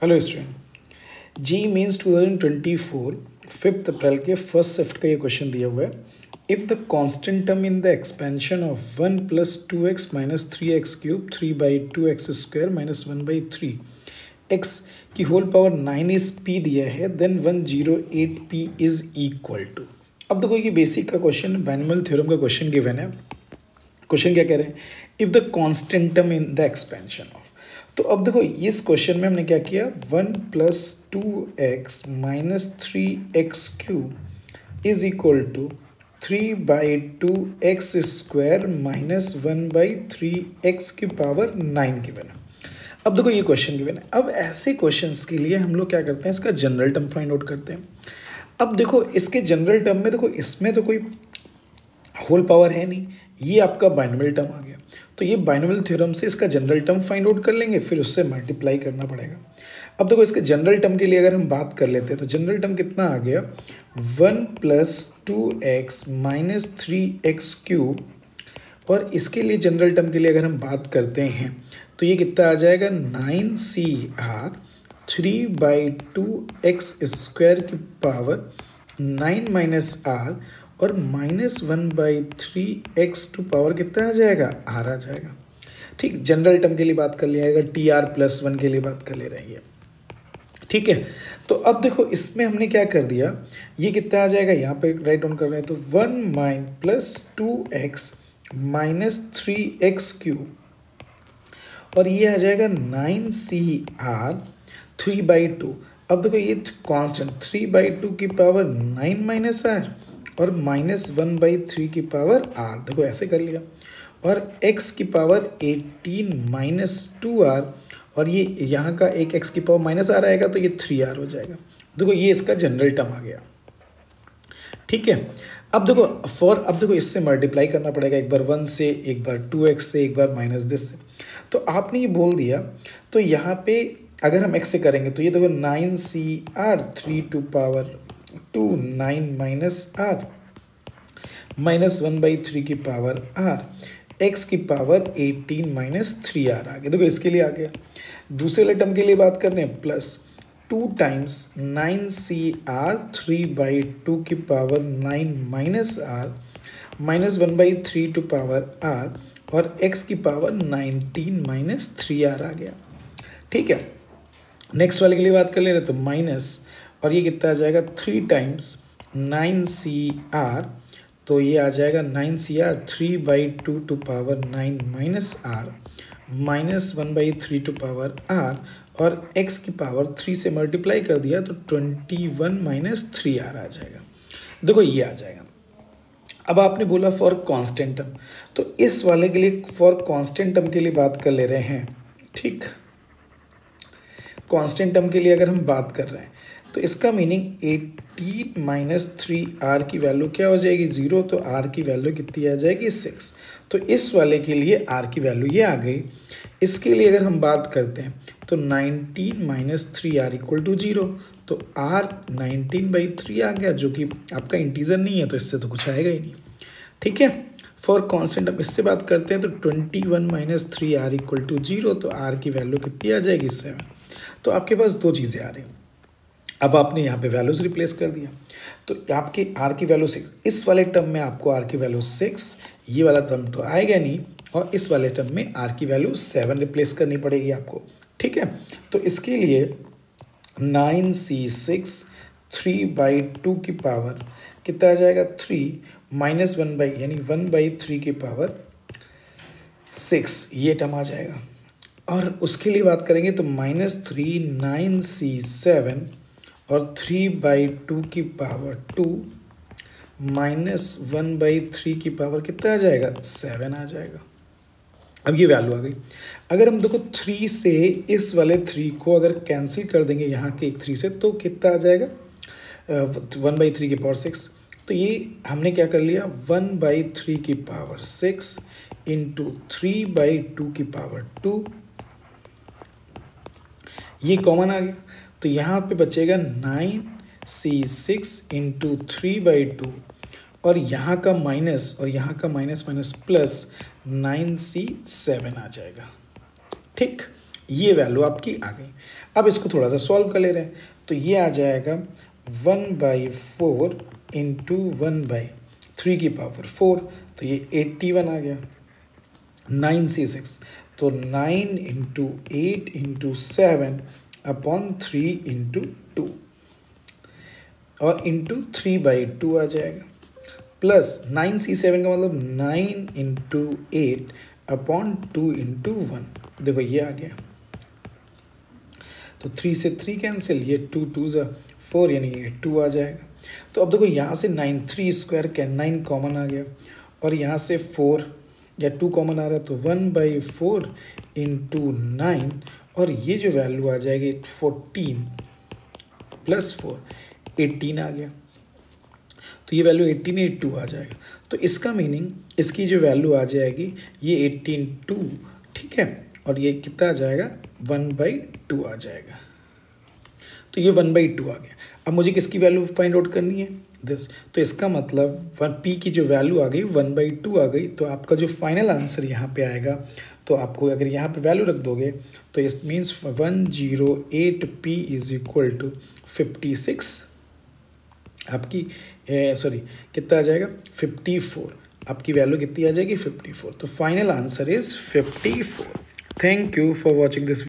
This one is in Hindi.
हेलो स्टूडेंट, जी मीन्स 2024 5 अप्रैल के फर्स्ट शिफ्ट का ये क्वेश्चन दिया हुआ है। If the constant term in the expansion of 1 + 2x - 3x³ 3/2x² - 1/3 x की होल पावर 9 इज p दिया है, then 108p is equal to. अब देखो ये बेसिक का क्वेश्चन, बाइनोमियल थ्योरम का क्वेश्चन गिवन है। क्वेश्चन क्या कह रहे हैं? If the constant term in the expansion of, तो अब देखो इस क्वेश्चन में हमने क्या किया, 1 + 2x - 3x³ is equal to 3/2x² - 1/3x की पावर 9 गिवन है। अब देखो ये क्वेश्चन गिवन है। अब ऐसे क्वेश्चंस के लिए हम लोग क्या करते हैं, इसका जनरल टर्म फाइंड आउट करते हैं। अब देखो इसके जनरल टर्म में, देखो इसमें तो कोई होल पावर है नहीं, ये आपका बाइनोमियल टर्म आ गया। तो ये बाइनोमियल थ्योरम से इसका जनरल टर्म फाइंड आउट कर लेंगे, फिर उससे मल्टीप्लाई करना पड़ेगा। अब देखो इसके जनरल टर्म के लिए अगर हम बात कर लेते हैं तो जनरल टर्म कितना आ गया, 1 + 2x - 3x³। और इसके लिए जनरल टर्म के लिए अगर हम बात करते हैं तो ये कितना आ जाएगा, 9cr 3/2x² की पावर 9 - r और -1/3x टू पावर कितना आ जाएगा, r आ जाएगा। ठीक, जनरल टर्म के लिए बात कर लिया जाएगा, tr+1 के लिए बात कर ले रही है। ठीक है, तो अब देखो इसमें हमने क्या कर दिया, ये कितना आ जाएगा, यहाँ पे राइट डाउन कर रहे हैं तो 1 + 2x - 3x³ और ये आ जाएगा 9cr 3/2। अब देखो ये कांस्टेंट 3/2 की पावर 9 - r और -1/3 की पावर r, देखो ऐसे कर लिया। और x की पावर 18 - 2r और ये यहाँ का एक x की पावर -r आएगा तो ये 3r हो जाएगा। देखो ये इसका जनरल टर्म आ गया। ठीक है, अब देखो अब देखो इससे मल्टीप्लाई करना पड़ेगा, एक बार 1 से, एक बार 2x से, एक बार माइनस दिस से। तो आपने ये बोल दिया, तो यहाँ पे अगर हम x से करेंगे तो ये देखो 9cr 3/2 9 - r -1/3 की पावर r, x की पावर 18 - 3r आ गया। देखो इसके लिए आ गया। दूसरे वाले टर्म के लिए बात कर रहे हैं, +2 × 9cr 3/2 की power 9 - r -1/3 to power r और x की पावर 19 - 3r आ गया। ठीक है, नेक्स्ट वाले के लिए बात कर ले रहे तो माइनस, और ये कितना आ जाएगा, 3 × 9cr, तो ये आ जाएगा 9cr 3/2 to power 9 - r -1/3 to power r और x की पावर 3 से मल्टीप्लाई कर दिया तो 21 - 3r आ जाएगा। देखो ये आ जाएगा। अब आपने बोला फॉर कांस्टेंट टर्म, तो इस वाले के लिए फॉर कांस्टेंट टर्म के लिए बात कर ले रहे हैं। ठीक, कांस्टेंट टर्म के लिए अगर हम बात कर रहे हैं तो इसका मीनिंग 18 - 3r की वैल्यू क्या हो जाएगी, 0, तो r की वैल्यू कितनी आ जाएगी, 6। तो इस वाले के लिए r की वैल्यू ये आ गई। इसके लिए अगर हम बात करते हैं तो 19 - 3r = 0, तो r 19/3 आ गया, जो कि आपका इंटीजर नहीं है तो इससे तो कुछ आएगा ही नहीं। ठीक है, फॉर कांस्टेंट हम इससे बात करते हैं तो 21 - 3r = 0, तो r की वैल्यू कितनी आ जाएगी, 7। तो आपके पास दो चीज़ें आ रही हैं। अब आपने यहाँ पे वैल्यूज रिप्लेस कर दिया तो आपकी r की वैल्यू 6, इस वाले टर्म में आपको r की वैल्यू 6, ये वाला टर्म तो आएगा नहीं, और इस वाले टर्म में r की वैल्यू 7 रिप्लेस करनी पड़ेगी आपको। ठीक है, तो इसके लिए 9c6 3/2 की पावर कितना आ जाएगा, 3 -1 यानी 1/3 की पावर 6, ये टर्म आ जाएगा। और उसके लिए बात करेंगे तो -3 9c7 और 3/2 की पावर 2 -1/3 की पावर कितना आ जाएगा, 7 आ जाएगा। अब ये वैल्यू आ गई। अगर हम देखो 3 से इस वाले 3 को अगर कैंसिल कर देंगे यहाँ के 3 से तो कितना आ जाएगा, 1/3 की पावर 6। तो ये हमने क्या कर लिया, 1/3 की पावर 6 इंटू 3/2 की पावर 2, ये कॉमन आ गया। तो यहाँ पे बचेगा 9c6 इंटू 3/2 और यहाँ का माइनस और यहाँ का माइनस माइनस प्लस 9c7 आ जाएगा। ठीक, ये वैल्यू आपकी आ गई। अब इसको थोड़ा सा सॉल्व कर ले रहे हैं, तो ये आ जाएगा 1/4 इंटू 1/3 की पावर 4, तो ये 81 आ गया। 9c6, तो 9 इंटू 8 इंटू 7 अपॉन 3 इंटू 2 और इंटू 3/2 आ जाएगा, प्लस 9c7 का मतलब 9 इंटू 8 अपॉन 2 इंटू 1। देखो ये आ गया, तो 3 से 3 कैंसिल, ये 2 2 ज़ा 4 यानी ये 2 आ जाएगा। तो अब देखो यहाँ से 9 3 स्क्वायर क्या 9 कॉमन आ गया, और यहाँ से 4 या 2 कॉमन आ रहा है, तो 1/4 इंटू 9, और ये जो वैल्यू आ जाएगी 14 प्लस 4 18 आ गया। तो ये वैल्यू 1882 आ जाएगा। तो इसका मीनिंग इसकी जो वैल्यू आ जाएगी ये 18.2, ठीक है, और ये कितना आ जाएगा 1/2 आ जाएगा। तो ये 1/2 आ गया। अब मुझे किसकी वैल्यू फाइंड आउट करनी है, दिस। तो इसका मतलब पी की जो वैल्यू आ गई 1/2 आ गई। तो आपका जो फाइनल आंसर यहाँ पे आएगा, तो आपको अगर यहाँ पे वैल्यू रख दोगे तो इस means 108p is equal to 56 आपकी, सॉरी कितना आ जाएगा 54। आपकी वैल्यू कितनी आ जाएगी 54। तो final answer is 54। Thank you for watching this.